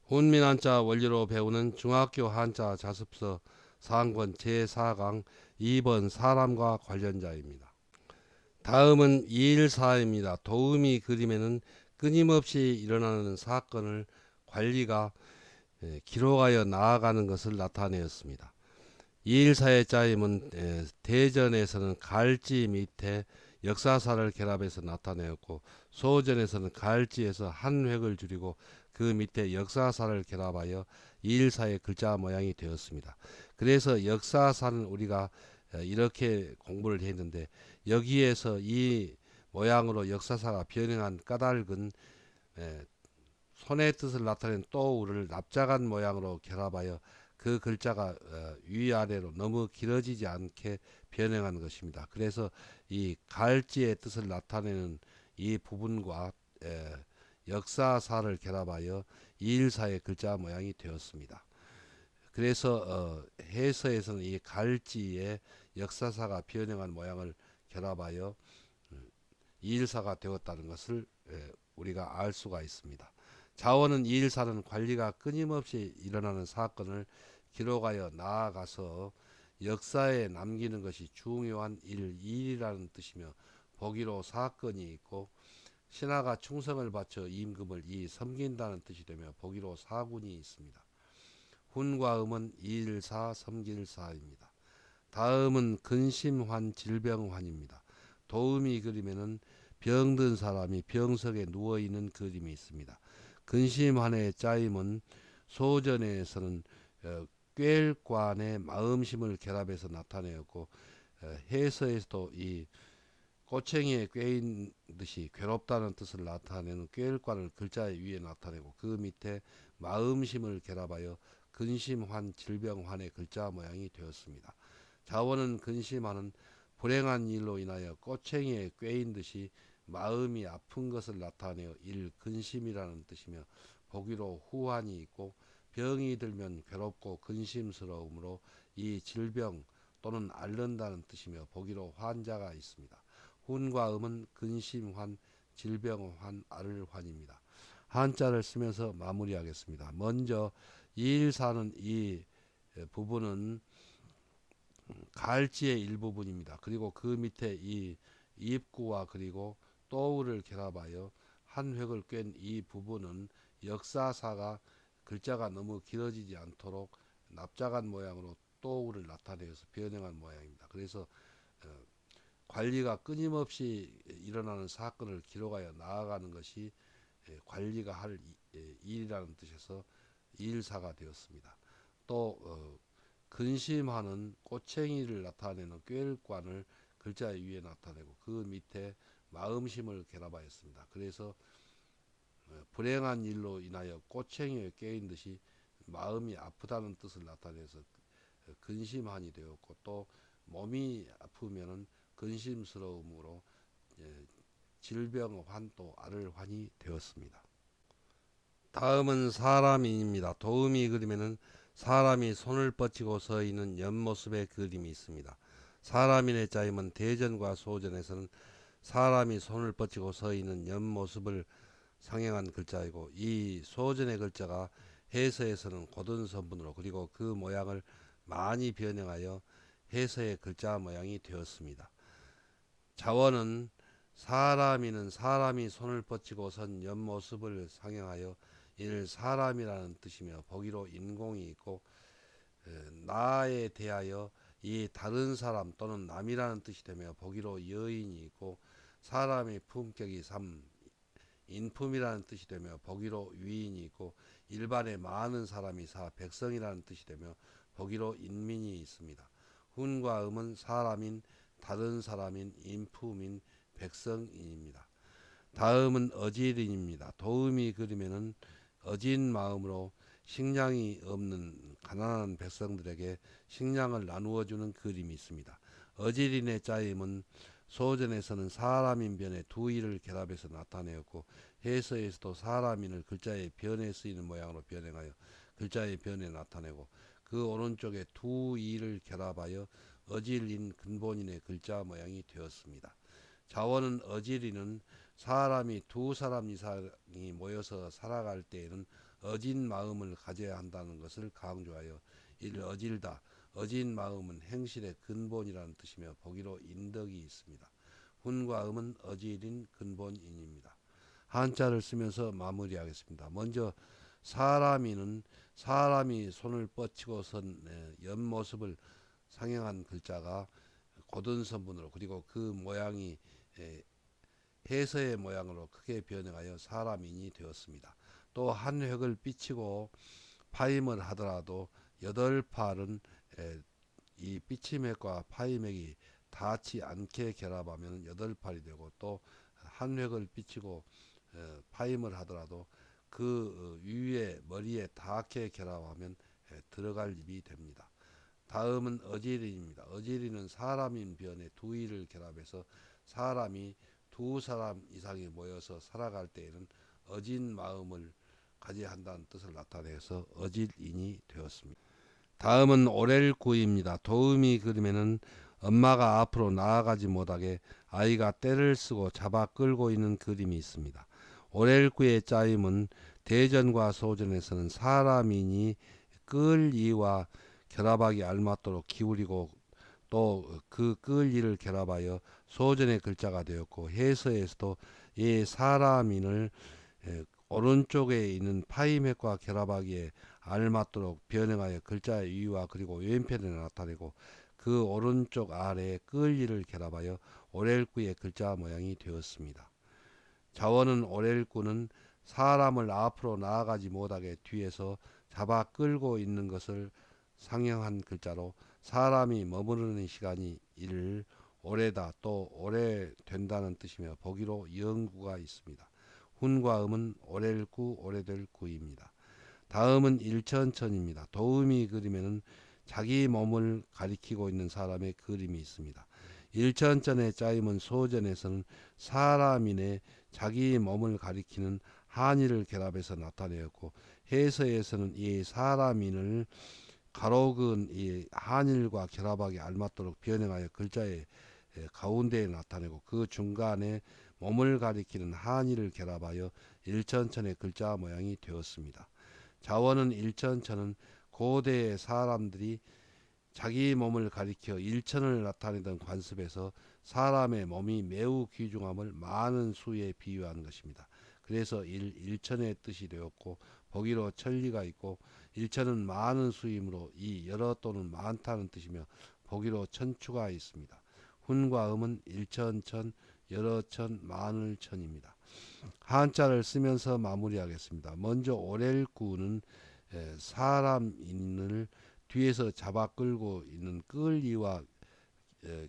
훈민 한자 원리로 배우는 중학교 한자 자습서 상권 제4강 2번 사람과 관련자입니다. 다음은 214입니다. 도우미 그림에는 끊임없이 일어나는 사건을 관리가 기록하여 나아가는 것을 나타내었습니다. 214의 짜임은 대전에서는 갈지 밑에 역사사를 결합해서 나타내었고, 소전에서는 갈지에서 한 획을 줄이고 그 밑에 역사사를 결합하여 214의 글자 모양이 되었습니다. 그래서 역사사는 우리가 이렇게 공부를 했는데, 여기에서 이 모양으로 역사사가 변형한 까닭은 손의 뜻을 나타낸 또우를 납작한 모양으로 결합하여 그 글자가 위아래로 너무 길어지지 않게 변형한 것입니다. 그래서 이 갈지의 뜻을 나타내는 이 부분과 역사사를 결합하여 이일사의 글자 모양이 되었습니다. 그래서 해서에서는 이 갈지의 역사사가 변형한 모양을 결합하여 이일사가 되었다는 것을 우리가 알 수가 있습니다. 자원은 이일사는 관리가 끊임없이 일어나는 사건을 기록하여 나아가서 역사에 남기는 것이 중요한 일이라는 뜻이며, 보기로 사건이 있고, 신하가 충성을 바쳐 임금을 섬긴다는 뜻이 되며 보기로 사군이 있습니다. 훈과 음은 이일사 섬길사입니다. 다음은 근심환 질병환입니다. 도우미 그림에는 병든 사람이 병석에 누워있는 그림이 있습니다. 근심환의 짜임은 소전에서는 꾀관의 마음심을 결합해서 나타내었고, 해서에서도 이 꼬챙이에 꿰인 듯이 괴롭다는 뜻을 나타내는 꾀관을 글자 위에 나타내고, 그 밑에 마음심을 결합하여 근심환 질병환의 글자 모양이 되었습니다. 자원은 근심하는 불행한 일로 인하여 꼬챙이에 꿰인 듯이 마음이 아픈 것을 나타내어 근심이라는 뜻이며, 보기로 후환이 있고, 병이 들면 괴롭고 근심스러움으로 이 질병 또는 앓는다는 뜻이며 보기로 환자가 있습니다. 훈과 음은 근심환, 질병환, 앓을환입니다. 한자를 쓰면서 마무리하겠습니다. 먼저 214는 이 부분은 갈지의 일부분입니다. 그리고 그 밑에 이 입구와 그리고 또우를 결합하여 한 획을 꿰은 이 부분은 역사사가 글자가 너무 길어지지 않도록 납작한 모양으로 또우를 나타내서 변형한 모양입니다. 그래서 관리가 끊임없이 일어나는 사건을 기록하여 나아가는 것이 관리가 할 일이라는 뜻에서 일사가 되었습니다. 또 근심하는 꼬챙이를 나타내는 꾀관을 글자 위에 나타내고 그 밑에 마음심을 결합하였습니다. 그래서 불행한 일로 인하여 꼬챙이에 꿰인 듯이 마음이 아프다는 뜻을 나타내서 근심한이 되었고, 또 몸이 아프면은 근심스러움으로 질병환 또 앓을환이 되었습니다. 다음은 사람입니다. 도우미 그림에는 사람이 손을 뻗치고 서 있는 옆모습의 그림이 있습니다. 사람인의 짜임은 대전과 소전에서는 사람이 손을 뻗치고 서 있는 옆모습을 상행한 글자이고, 이 소전의 글자가 해서에서는 고든 선분으로 그리고 그 모양을 많이 변형하여 해서의 글자 모양이 되었습니다. 자원은 사람이는 사람이 손을 뻗치고 선 옆모습을 상영하여 이를 사람이라는 뜻이며 보기로 인공이 있고, 나에 대하여 이 다른 사람 또는 남이라는 뜻이 되며 보기로 여인이 있고, 사람의 품격이 인품이라는 뜻이 되며 보기로 위인이 있고, 일반에 많은 사람이 백성이라는 뜻이 되며 보기로 인민이 있습니다. 훈과 음은 사람인, 다른 사람인, 인품인, 백성인입니다. 다음은 어지린입니다. 도우미 그림에는 어진 마음으로 식량이 없는 가난한 백성들에게 식량을 나누어 주는 그림이 있습니다. 어지린의 짜임은 소전에서는 사람인 변에 두 이를 결합해서 나타내었고, 해서에서도 사람인을 글자의 변에 쓰이는 모양으로 변형하여 글자의 변에 나타내고, 그 오른쪽에 두 이를 결합하여 어질린 근본인의 글자 모양이 되었습니다. 자원은 어지리는 사람이 두 사람 이상이 모여서 살아갈 때에는 어진 마음을 가져야 한다는 것을 강조하여 이를 어질다. 어진 마음은 행실의 근본이라는 뜻이며 보기로 인덕이 있습니다. 훈과 음은 어질인 근본인입니다. 한자를 쓰면서 마무리하겠습니다. 먼저 사람이는 사람이 손을 뻗치고 선 옆모습을 상형한 글자가 고든 선분으로 그리고 그 모양이 해서의 모양으로 크게 변형하여 사람인이 되었습니다. 또 한 획을 삐치고 파임을 하더라도 여덟 팔은 이 삐침획과 파임획이 닿지 않게 결합하면 여덟 팔이 되고 또 한 획을 삐치고 파임을 하더라도 그 위에 머리에 닿게 결합하면 들어갈 입이 됩니다. 다음은 어지린입니다. 어지린은 사람인 변에 두 이를 결합해서 사람이 두 사람 이상이 모여서 살아갈 때에는 어진 마음을 가져야 한다는 뜻을 나타내서 어질인이 되었습니다. 다음은 오렐구입니다. 도우미 그림에는 엄마가 앞으로 나아가지 못하게 아이가 떼를 쓰고 잡아 끌고 있는 그림이 있습니다. 오렐구의 짜임은 대전과 소전에서는 사람이니 끌 이와 결합하기 알맞도록 기울이고 또 그 끌 이를 결합하여 소전의 글자가 되었고 해서에서도 이 사람인을 오른쪽에 있는 파이맥과 결합하기에 알맞도록 변형하여 글자의 위와 그리고 왼편에 나타내고 그 오른쪽 아래에 끌리를 결합하여 오렐구의 글자 모양이 되었습니다. 자원은 오렐구는 사람을 앞으로 나아가지 못하게 뒤에서 잡아 끌고 있는 것을 상형한 글자로 사람이 머무르는 시간이 일 오래다 또 오래된다는 뜻이며 보기로 영구가 있습니다. 훈과 음은 오렐구 오래될 구입니다. 다음은 일천천입니다. 도우미 그림에는 자기 몸을 가리키고 있는 사람의 그림이 있습니다. 일천천의 짜임은 소전에서는 사람인의 자기 몸을 가리키는 한의를 결합해서 나타내었고 해서에서는 이 사람인을 가로근 이 한일과 결합하기 알맞도록 변형하여 글자의 가운데에 나타내고 그 중간에 몸을 가리키는 한일을 결합하여 일천천의 글자 모양이 되었습니다. 자원은 일천천은 고대의 사람들이 자기 몸을 가리켜 일천을 나타내던 관습에서 사람의 몸이 매우 귀중함을 많은 수에 비유한 것입니다. 그래서 일천의 뜻이 되었고 보기로 천리가 있고 일천은 많은 수이므로 이 여러 또는 많다는 뜻이며 보기로 천추가 있습니다. 훈과 음은 일천천, 여러천, 많을천입니다. 한자를 쓰면서 마무리하겠습니다. 먼저 오렐구는 사람인을 뒤에서 잡아 끌고 있는 끌리와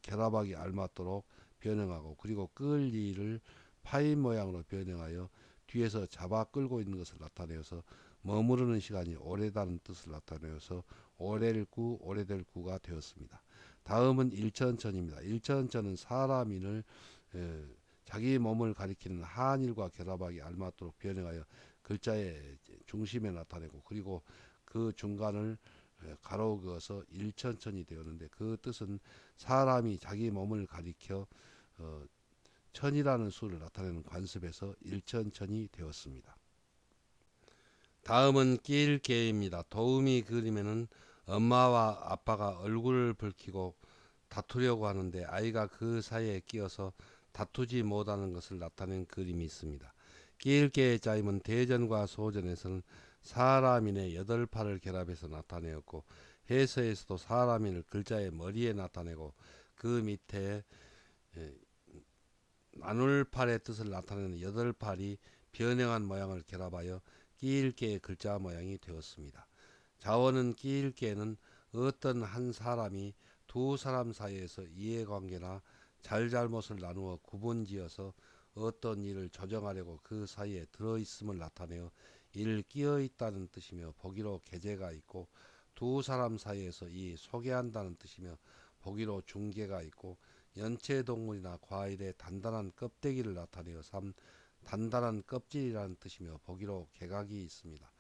결합하기 알맞도록 변형하고 그리고 끌리를 파이 모양으로 변형하여 뒤에서 잡아 끌고 있는 것을 나타내어서 머무르는 시간이 오래다는 뜻을 나타내어서 오렐구 오래될 구가 되었습니다. 다음은 일천천입니다. 일천천은 사람인을 자기 몸을 가리키는 한일과 결합하기 알맞도록 변형하여 글자의 중심에 나타내고 그리고 그 중간을 가로 그어서 일천천이 되었는데 그 뜻은 사람이 자기 몸을 가리켜 천이라는 수를 나타내는 관습에서 일천천이 되었습니다. 다음은 낄개입니다. 도우미 그림에는 엄마와 아빠가 얼굴을 붉히고 다투려고 하는데 아이가 그 사이에 끼어서 다투지 못하는 것을 나타낸 그림이 있습니다. 낄개의 짜임은 대전과 소전에서는 사람인의 여덟 팔을 결합해서 나타내었고 해서에서도 사람인을 글자의 머리에 나타내고 그 밑에 나눌팔의 뜻을 나타내는 여덟 팔이 변형한 모양을 결합하여 끼일개의 글자 모양이 되었습니다. 자원은 끼일개는 어떤 한 사람이 두 사람 사이에서 이해관계나 잘잘못을 나누어 구분지어서 어떤 일을 조정하려고 그 사이에 들어있음을 나타내어 이를 끼어있다는 뜻이며 보기로 계제가 있고 두 사람 사이에서 이 소개한다는 뜻이며 보기로 중개가 있고 연체동물이나 과일의 단단한 껍데기를 나타내어 단단한 껍질이라는 뜻이며 보기로 개각이 있습니다.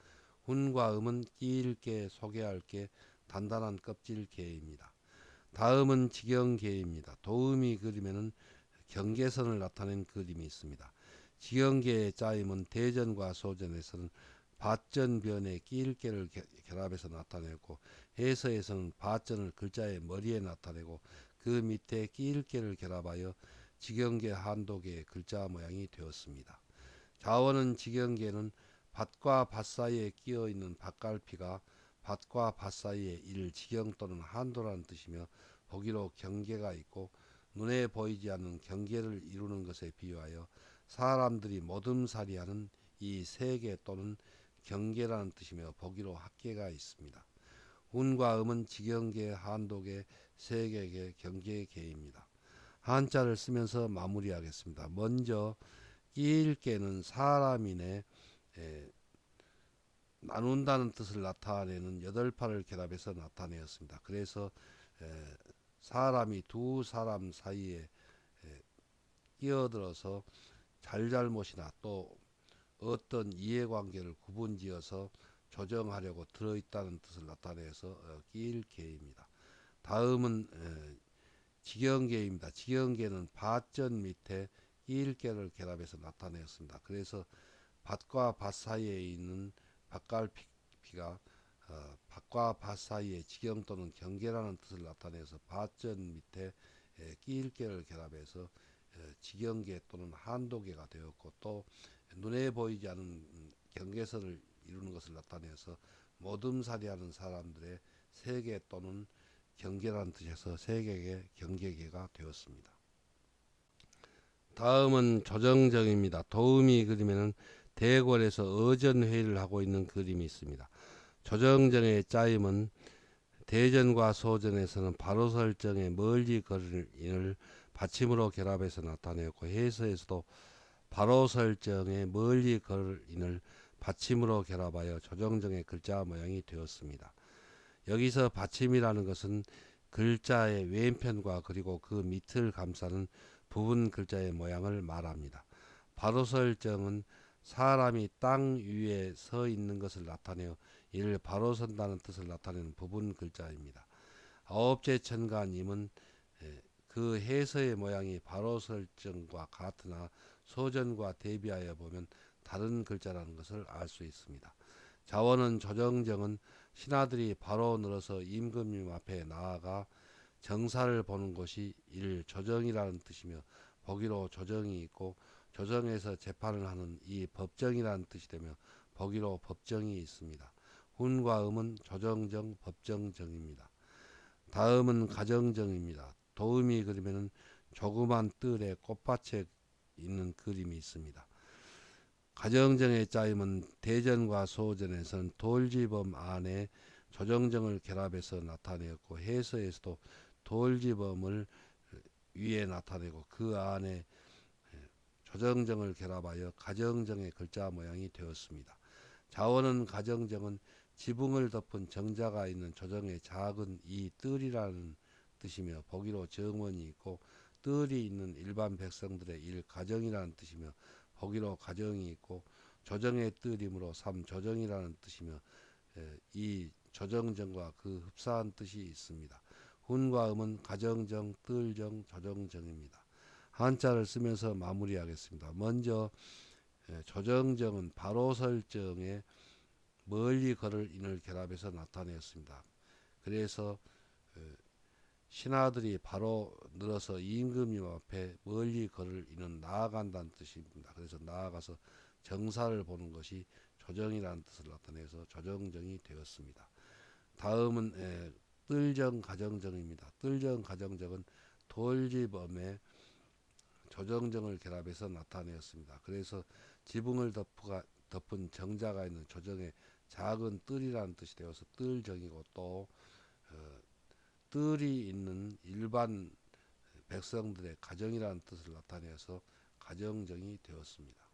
훈과 음은 끼일개 소개할게 단단한 껍질개입니다. 다음은 직영개입니다. 도우미 그림에는 경계선을 나타낸 그림이 있습니다. 직영계의 짜임은 대전과 소전에서는 밭전변에 끼일개를 결합해서 나타내고, 해서에서는 밭전을 글자의 머리에 나타내고 그 밑에 끼일개를 결합하여 직영계 한도계의 글자 모양이 되었습니다. 자원은 직영계는 밭과 밭 사이에 끼어 있는 밭갈피가 밭과 밭 사이에 일 직영 또는 한도라는 뜻이며, 보기로 경계가 있고 눈에 보이지 않는 경계를 이루는 것에 비유하여 사람들이 모둠살이하는 이 세계 또는 경계라는 뜻이며, 보기로 합계가 있습니다. 운과 음은 직영계, 한도계, 세계계, 경계계입니다. 한자를 쓰면서 마무리하겠습니다. 먼저 끼일께는 사람이네 나눈다는 뜻을 나타내는 여덟 팔을 결합해서 나타내었습니다. 그래서 사람이 두 사람 사이에 끼어들어서 잘잘못이나 또 어떤 이해관계를 구분지어서 조정하려고 들어있다는 뜻을 나타내서 끼일계입니다. 다음은 직영계입니다. 직영계는 밭전 밑에 끼일계를 결합해서 나타내었습니다. 그래서 밭과 밭 사이에 있는 밭갈피가 밭과 밭 사이에 직영 또는 경계라는 뜻을 나타내서 밭전 밑에 끼일계를 결합해서 직영계 또는 한도계가 되었고, 또 눈에 보이지 않는 경계선을 이루는 것을 나타내서 모둠살이하는 사람들의 세계 또는 경계라는 뜻에서 세계계, 경계계가 되었습니다. 다음은 조정정입니다. 도우미 그림에는 대궐에서 어전회의를 하고 있는 그림이 있습니다. 조정정의 짜임은 대전과 소전에서는 바로 설정의 멀리 걸을 인을 받침으로 결합해서 나타내었고, 해서에서도 바로 설정의 멀리 걸을 인을 받침으로 결합하여 조정정의 글자 모양이 되었습니다. 여기서 받침이라는 것은 글자의 왼편과 그리고 그 밑을 감싸는 부분 글자의 모양을 말합니다. 바로 설정은 사람이 땅 위에 서 있는 것을 나타내어 이를 바로 선다는 뜻을 나타내는 부분 글자입니다. 아홉째 천가님은 그 해서의 모양이 바로 설정과 같으나 소전과 대비하여 보면 다른 글자라는 것을 알 수 있습니다. 자원은 조정정은 신하들이 바로 늘어서 임금님 앞에 나아가 정사를 보는 것이 일 조정이라는 뜻이며, 보기로 조정이 있고 조정에서 재판을 하는 이 법정이라는 뜻이 되며, 보기로 법정이 있습니다. 훈과 음은 조정정, 법정정입니다. 다음은 가정정입니다. 도우미 그림에는 조그만 뜰에 꽃밭에 있는 그림이 있습니다. 가정정의 짜임은 대전과 소전에서는 돌지범 안에 조정정을 결합해서 나타내었고, 해서에서도 돌지범을 위에 나타내고 그 안에 조정정을 결합하여 가정정의 글자 모양이 되었습니다. 자원은 가정정은 지붕을 덮은 정자가 있는 조정의 작은 이 뜰이라는 뜻이며, 보기로 정원이 있고 뜰이 있는 일반 백성들의 일 가정이라는 뜻이며, 보기로 가정이 있고 조정의 뜰이므로 삼 조정이라는 뜻이며, 이 조정정과 그 흡사한 뜻이 있습니다. 훈과 음은 가정정, 뜰정, 조정정입니다. 한자를 쓰면서 마무리하겠습니다. 먼저 조정정은 바로 설정에 멀리 걸을 인을 결합해서 나타내었습니다. 그래서 신하들이 바로 늘어서 임금님 앞에 멀리 걸을 인은 나아간다는 뜻입니다. 그래서 나아가서 정사를 보는 것이 조정이라는 뜻을 나타내서 조정정이 되었습니다. 다음은 뜰정 가정정입니다. 뜰정 가정정은 돌지범에 조정정을 결합해서 나타내었습니다. 그래서 지붕을 덮은 정자가 있는 조정의 작은 뜰이라는 뜻이 되어서 뜰정이고, 또 뜰이 있는 일반 백성들의 가정이라는 뜻을 나타내서 가정정이 되었습니다.